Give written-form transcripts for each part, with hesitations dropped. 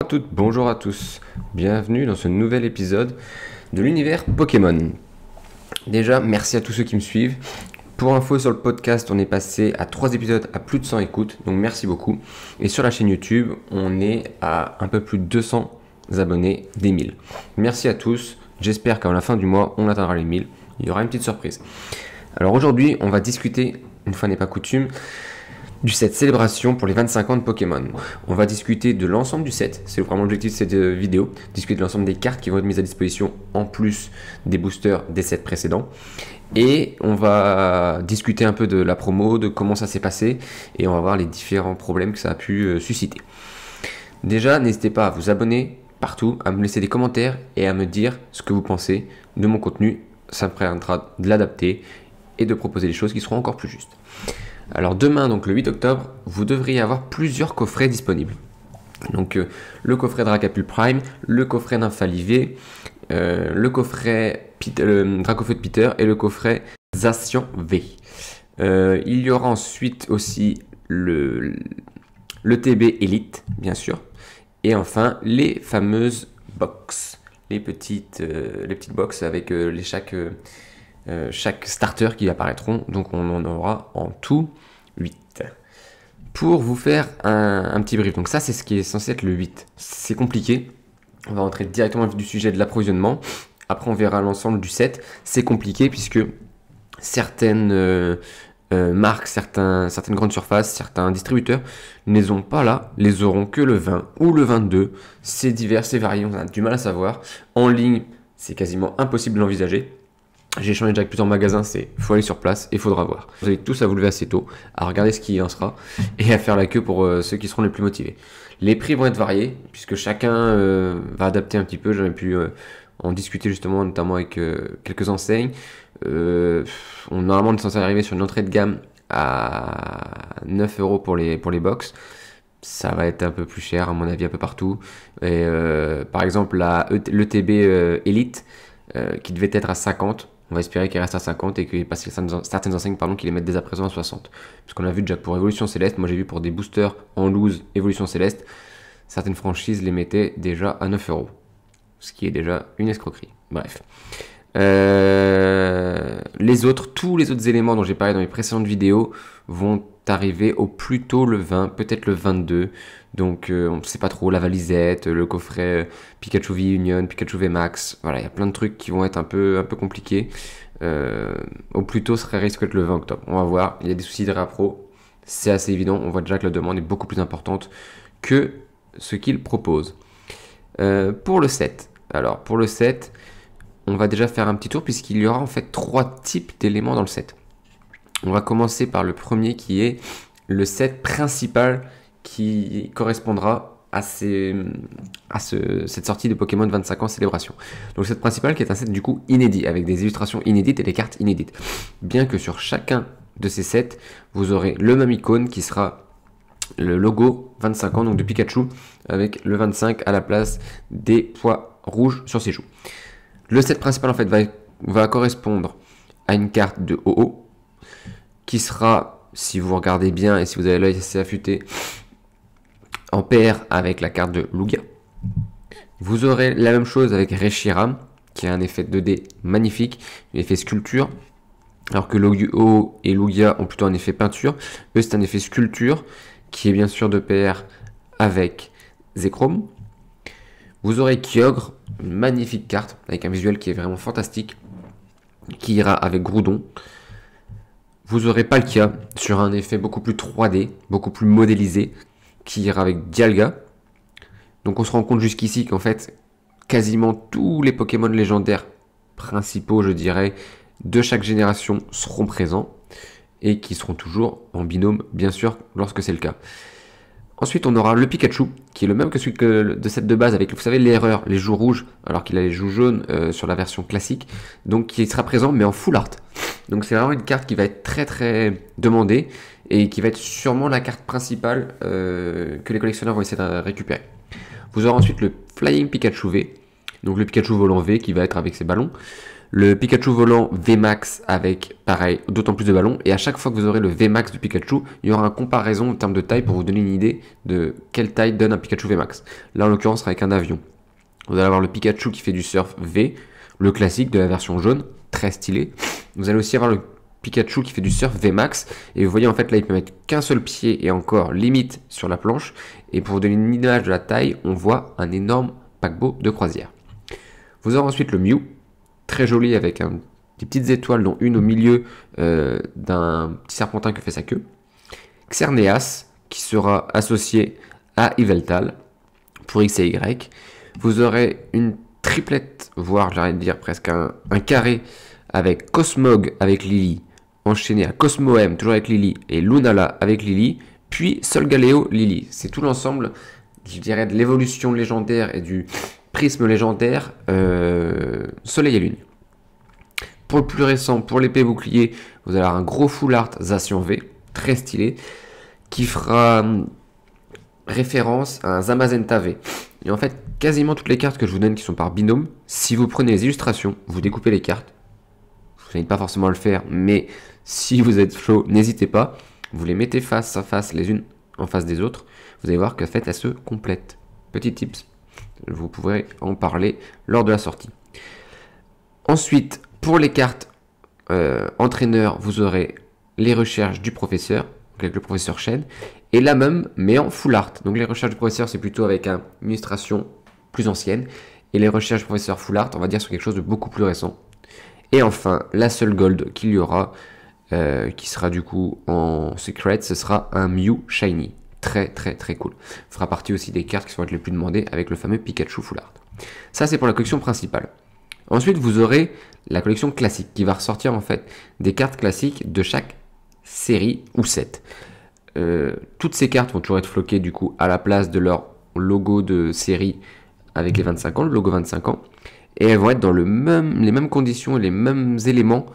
Bonjour à toutes, bonjour à tous, bienvenue dans ce nouvel épisode de l'univers Pokémon. Déjà, merci à tous ceux qui me suivent. Pour info sur le podcast, on est passé à 3 épisodes à plus de 100 écoutes, donc merci beaucoup. Et sur la chaîne YouTube, on est à un peu plus de 200 abonnés des 1000. Merci à tous, j'espère qu'à la fin du mois, on atteindra les 1000. Il y aura une petite surprise. Alors aujourd'hui, on va discuter, une fois n'est pas coutume, du set célébration pour les 25 ans de Pokémon. On va discuter de l'ensemble du set, c'est vraiment l'objectif de cette vidéo, discuter de l'ensemble des cartes qui vont être mises à disposition en plus des boosters des sets précédents. Et on va discuter un peu de la promo, de comment ça s'est passé, et on va voir les différents problèmes que ça a pu susciter. Déjà, n'hésitez pas à vous abonner partout, à me laisser des commentaires et à me dire ce que vous pensez de mon contenu. Ça me permettra de l'adapter et de proposer des choses qui seront encore plus justes. Alors demain, donc le 8 octobre, vous devriez avoir plusieurs coffrets disponibles. Donc le coffret Dracapult Prime, le coffret Nymphalivé, le coffret Dracofeu de Peter et le coffret Zacian V. Il y aura ensuite aussi le TB Elite, bien sûr. Et enfin, les fameuses box. Les petites box avec chaque starter qui apparaîtront. Donc on en aura en tout 8. Pour vous faire un petit brief, donc ça c'est ce qui est censé être le 8. C'est compliqué, on va rentrer directement du sujet de l'approvisionnement. Après on verra l'ensemble du set. C'est compliqué puisque certaines marques, certaines grandes surfaces, certains distributeurs ne les ont pas là, les auront que le 20 ou le 22. C'est divers, c'est varié, on a du mal à savoir. En ligne, c'est quasiment impossible de l'envisager. J'ai échangé déjà avec plusieurs magasins, faut aller sur place et il faudra voir. Vous allez tous à vous lever assez tôt, à regarder ce qui en sera et à faire la queue pour ceux qui seront les plus motivés. Les prix vont être variés puisque chacun va adapter un petit peu. J'avais pu en discuter justement notamment avec quelques enseignes. Normalement on est censé arriver sur une entrée de gamme à 9 € pour les box. Ça va être un peu plus cher à mon avis un peu partout. Et par exemple le TB Elite qui devait être à 50. On va espérer qu'il reste à 50 et qu'il passe certaines enseignes qui les mettent dès à présent à 60. Puisqu'on a vu déjà pour Évolution Céleste, moi j'ai vu pour des boosters en loose Évolution Céleste, certaines franchises les mettaient déjà à 9 €. Ce qui est déjà une escroquerie. Bref. Tous les autres éléments dont j'ai parlé dans les précédentes vidéos vont arriver au plus tôt le 20, peut-être le 22. Donc on ne sait pas trop, la valisette, le coffret Pikachu V Union, Pikachu V Max. Voilà, il y a plein de trucs qui vont être un peu compliqués. Au plus tôt serait risque d'être le 20 octobre. On va voir, il y a des soucis de réappro. C'est assez évident, on voit déjà que la demande est beaucoup plus importante que ce qu'il propose. Pour le set. Alors pour le set, on va déjà faire un petit tour puisqu'il y aura en fait 3 types d'éléments dans le set. On va commencer par le premier qui est le set principal qui correspondra à cette sortie de Pokémon 25 ans célébration. Donc le set principal qui est un set du coup inédit avec des illustrations inédites et des cartes inédites. Bien que sur chacun de ces sets, vous aurez le même icône qui sera le logo 25 ans donc de Pikachu avec le 25 à la place des pois rouges sur ses joues. Le set principal en fait va correspondre à une carte de OO qui sera, si vous regardez bien et si vous avez l'œil assez affûté, en paire avec la carte de Lugia. Vous aurez la même chose avec Reshiram qui a un effet 2D magnifique, un effet sculpture, alors que Logo et Lugia ont plutôt un effet peinture. Eux c'est un effet sculpture qui est bien sûr de pair avec Zekrom. Vous aurez Kyogre, une magnifique carte avec un visuel qui est vraiment fantastique, qui ira avec Groudon. Vous aurez Palkia sur un effet beaucoup plus 3D, beaucoup plus modélisé, qui ira avec Dialga. Donc on se rend compte jusqu'ici qu'en fait, quasiment tous les Pokémon légendaires principaux, je dirais, de chaque génération seront présents et qui seront toujours en binôme, bien sûr, lorsque c'est le cas. Ensuite, on aura le Pikachu, qui est le même que celui de set de base, avec, vous savez, l'erreur, les joues rouges, alors qu'il a les joues jaunes sur la version classique. Donc, qui sera présent, mais en full art. Donc, c'est vraiment une carte qui va être très, très demandée, et qui va être sûrement la carte principale que les collectionneurs vont essayer de récupérer. Vous aurez ensuite le Flying Pikachu V, donc le Pikachu volant V, qui va être avec ses ballons. Le Pikachu volant VMAX avec, pareil, d'autant plus de ballons. Et à chaque fois que vous aurez le VMAX du Pikachu, il y aura une comparaison en termes de taille pour vous donner une idée de quelle taille donne un Pikachu VMAX. Là, en l'occurrence, avec un avion. Vous allez avoir le Pikachu qui fait du surf V, le classique de la version jaune, très stylé. Vous allez aussi avoir le Pikachu qui fait du surf VMAX. Et vous voyez, en fait, là, il peut mettre qu'un seul pied et encore limite sur la planche. Et pour vous donner une image de la taille, on voit un énorme paquebot de croisière. Vous aurez ensuite le Mew, très joli avec des petites étoiles, dont une au milieu d'un petit serpentin que fait sa queue. Xerneas, qui sera associé à Yveltal pour X et Y. Vous aurez une triplette, voire j'arrête de dire presque un carré avec Cosmog avec Lily, enchaîné à Cosmoem toujours avec Lily et Lunala avec Lily, puis Solgaleo Lily. C'est tout l'ensemble, je dirais, de l'évolution légendaire et du prisme légendaire Soleil et Lune. Pour le plus récent, pour l'épée bouclier, vous allez avoir un gros full art Zacian V, très stylé, qui fera référence à un Zamazenta V. Et en fait, quasiment toutes les cartes que je vous donne qui sont par binôme, si vous prenez les illustrations, vous découpez les cartes, vous n'allez pas forcément le faire, mais si vous êtes chaud, n'hésitez pas, vous les mettez face à face, les unes en face des autres, vous allez voir que en fait, elles se complètent. Petit tips, vous pourrez en parler lors de la sortie. Ensuite, pour les cartes entraîneurs, vous aurez les recherches du professeur, avec le professeur Shed, et la même, mais en full art. Donc les recherches du professeur, c'est plutôt avec une illustration plus ancienne, et les recherches du professeur full art, on va dire sur quelque chose de beaucoup plus récent. Et enfin, la seule gold qu'il y aura, qui sera du coup en secret, ce sera un Mew Shiny. Très très très cool. Fera partie aussi des cartes qui vont être les plus demandées avec le fameux Pikachu full art. Ça, c'est pour la collection principale. Ensuite, vous aurez la collection classique qui va ressortir en fait des cartes classiques de chaque série ou set. Toutes ces cartes vont toujours être floquées du coup à la place de leur logo de série avec les 25 ans, le logo 25 ans, et elles vont être dans les mêmes conditions et les mêmes éléments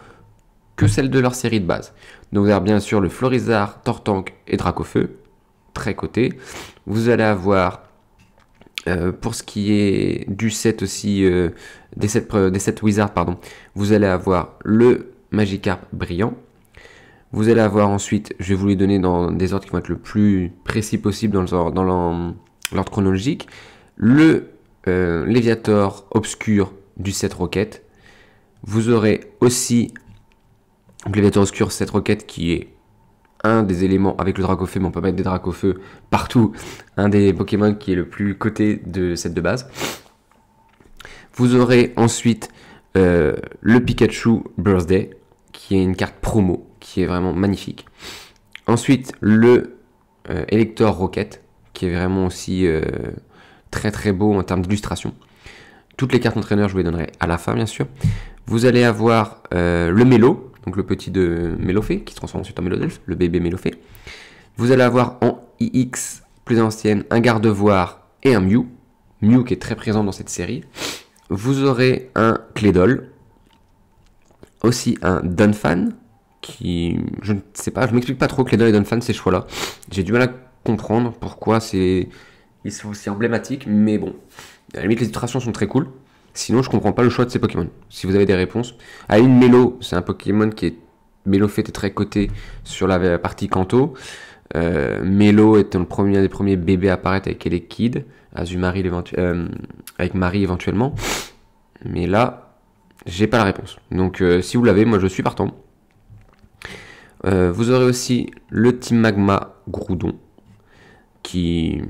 que celles de leur série de base. Donc vous avez bien sûr le Florizard, Tortank et Dracofeu, très coté. Vous allez avoir pour ce qui est du set aussi, des sets Wizard, pardon, vous allez avoir le Magikarp brillant. Vous allez avoir ensuite, je vais vous les donner dans des ordres qui vont être le plus précis possible dans l'ordre chronologique, le Léviator obscur du set Rocket. Vous aurez aussi le Léviator obscur set Rocket qui est un des éléments avec le Dracofeu, mais on peut mettre des Dracofeu partout, un des Pokémon qui est le plus coté de set de base. Vous aurez ensuite le Pikachu Birthday, qui est une carte promo, qui est vraiment magnifique. Ensuite, le Elector Rocket, qui est vraiment aussi très très beau en termes d'illustration. Toutes les cartes entraîneurs, je vous les donnerai à la fin, bien sûr. Vous allez avoir le Mélo, donc le petit de Mélofée, qui se transforme ensuite en Mélodelph, le bébé Mélofée. Vous allez avoir en IX plus ancienne un Gardevoir et un Mew. Mew qui est très présent dans cette série. Vous aurez un Claydol, aussi un Donphan, qui, je ne sais pas, je m'explique pas trop Claydol et Donphan, ces choix-là. J'ai du mal à comprendre pourquoi ils sont aussi emblématiques, mais bon, à la limite les illustrations sont très cool. Sinon, je comprends pas le choix de ces Pokémon. Si vous avez des réponses, une Mélo, c'est un Pokémon qui est Mélofée est très coté sur la partie Kanto. Mélo est un des premiers bébés à apparaître avec Elekid, Azumarill avec Marie éventuellement. Mais là, j'ai pas la réponse. Donc si vous l'avez, moi je suis partant. Vous aurez aussi le Team Magma Groudon, qui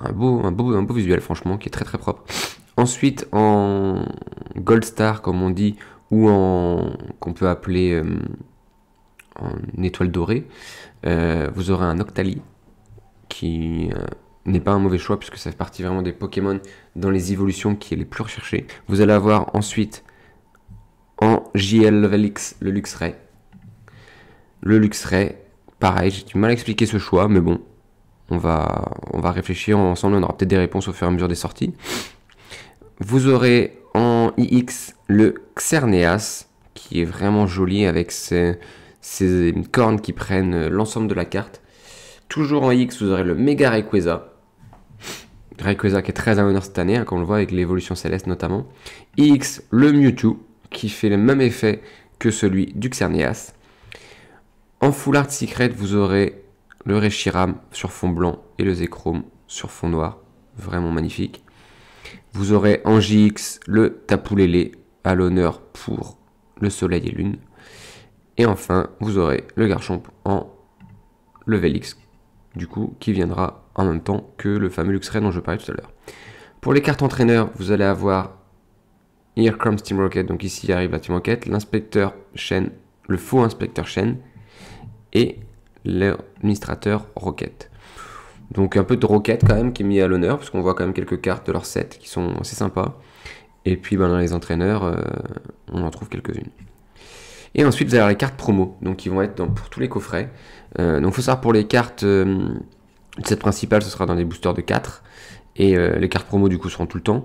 un beau visuel franchement, qui est très très propre. Ensuite en Gold Star comme on dit, ou qu'on peut appeler en étoile dorée, vous aurez un Octali qui n'est pas un mauvais choix puisque ça fait partie vraiment des Pokémon dans les évolutions qui est les plus recherchées. Vous allez avoir ensuite en JL Level X le Luxray. Le Luxray, pareil, j'ai du mal à expliquer ce choix, mais bon, on va réfléchir ensemble, on aura peut-être des réponses au fur et à mesure des sorties. Vous aurez en IX le Xerneas, qui est vraiment joli avec ses cornes qui prennent l'ensemble de la carte. Toujours en X, vous aurez le Mega Rayquaza. Rayquaza qui est très à l'honneur cette année, comme on le voit avec l'évolution céleste notamment. X, le Mewtwo, qui fait le même effet que celui du Xerneas. En Full Art Secret, vous aurez le Reshiram sur fond blanc et le Zekrom sur fond noir. Vraiment magnifique. Vous aurez en JX le Tapu Lele à l'honneur pour le Soleil et Lune. Et enfin, vous aurez le Garchomp en Level X, du coup, qui viendra en même temps que le fameux Luxray dont je parlais tout à l'heure. Pour les cartes entraîneurs, vous allez avoir Here Comes Team Rocket, donc ici arrive la Team Rocket, l'inspecteur Shen, le faux inspecteur Shen, et l'administrateur Rocket. Donc un peu de Rocket quand même qui est mis à l'honneur, parce qu'on voit quand même quelques cartes de leur set qui sont assez sympas. Et puis dans les entraîneurs, on en trouve quelques-unes. Et ensuite vous avez les cartes promo, donc qui vont être pour tous les coffrets. Donc il faut savoir pour les cartes de set principale, ce sera dans des boosters de 4. Et les cartes promo du coup seront tout le temps.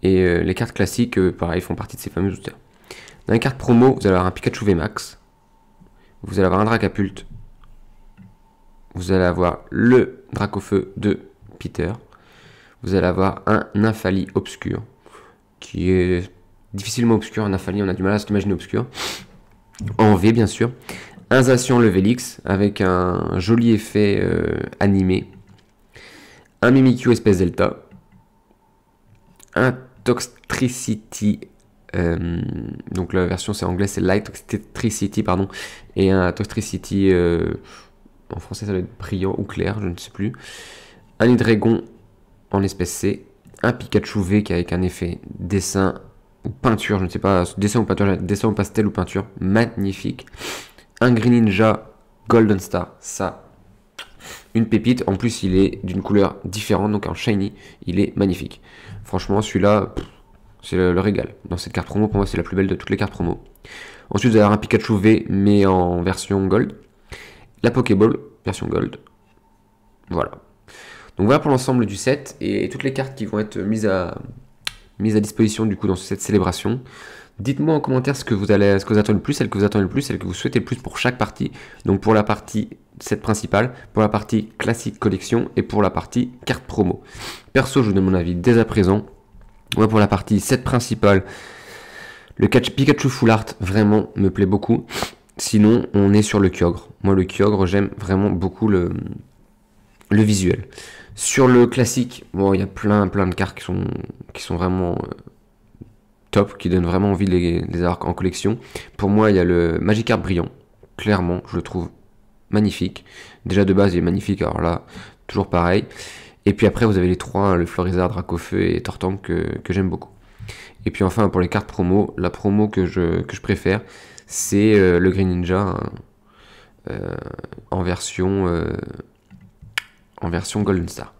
Et les cartes classiques, pareil, font partie de ces fameux boosters. Dans les cartes promo, vous allez avoir un Pikachu VMAX. Vous allez avoir un Dracapult. Vous allez avoir le Dracofeu de Peter. Vous allez avoir un Nymphali obscur, qui est difficilement obscur. Un Nymphali, on a du mal à s'imaginer obscur. En V, bien sûr. Un Zacian Level X, avec un joli effet animé. Un Mimikyu Espèce Delta. Un Toxtricity, donc la version c'est anglais, c'est Light Toxtricity, pardon. Et un Toxtricity... en français, ça doit être brillant ou clair, je ne sais plus. Un Hydreigon en espèce C. Un Pikachu V qui avec un effet dessin ou peinture, je ne sais pas, dessin ou peinture, dessin ou pastel ou peinture, magnifique. Un Greninja Golden Star, ça, une pépite. En plus, il est d'une couleur différente, donc en shiny, il est magnifique. Franchement, celui-là, c'est le régal. Dans cette carte promo, pour moi, c'est la plus belle de toutes les cartes promo. Ensuite, vous allez avoir un Pikachu V, mais en version Gold. La Pokéball, version Gold. Voilà. Donc voilà pour l'ensemble du set et toutes les cartes qui vont être mises à disposition du coup dans cette célébration. Dites-moi en commentaire ce que vous attendez le plus, celle que vous attendez le plus, celle que vous souhaitez le plus pour chaque partie. Donc pour la partie set principale, pour la partie classique collection et pour la partie carte promo. Perso, je vous donne mon avis dès à présent. Moi pour la partie set principale, le Pikachu Full Art vraiment me plaît beaucoup. Sinon, on est sur le Kyogre. Moi, le Kyogre, j'aime vraiment beaucoup le visuel. Sur le classique, bon, il y a plein de cartes qui sont vraiment top, qui donnent vraiment envie de les avoir en collection. Pour moi, il y a le Magikarp brillant. Clairement, je le trouve magnifique. Déjà de base, il est magnifique. Alors là, toujours pareil. Et puis après, vous avez les trois, le Florizard, Dracofeu et Tortank que j'aime beaucoup. Et puis enfin, pour les cartes promo, la promo que je préfère, c'est le Greninja en version Golden Star.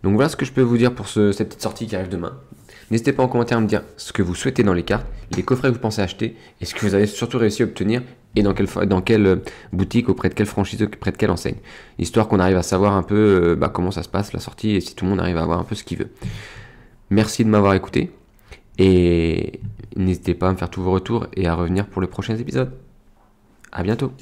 Donc voilà ce que je peux vous dire pour cette petite sortie qui arrive demain. N'hésitez pas en commentaire à me dire ce que vous souhaitez dans les cartes, les coffrets que vous pensez acheter, et ce que vous avez surtout réussi à obtenir, et dans quelle boutique, auprès de quelle franchise, auprès de quelle enseigne. Histoire qu'on arrive à savoir un peu comment ça se passe, la sortie, et si tout le monde arrive à avoir un peu ce qu'il veut. Merci de m'avoir écouté, et n'hésitez pas à me faire tous vos retours et à revenir pour les prochains épisodes. À bientôt.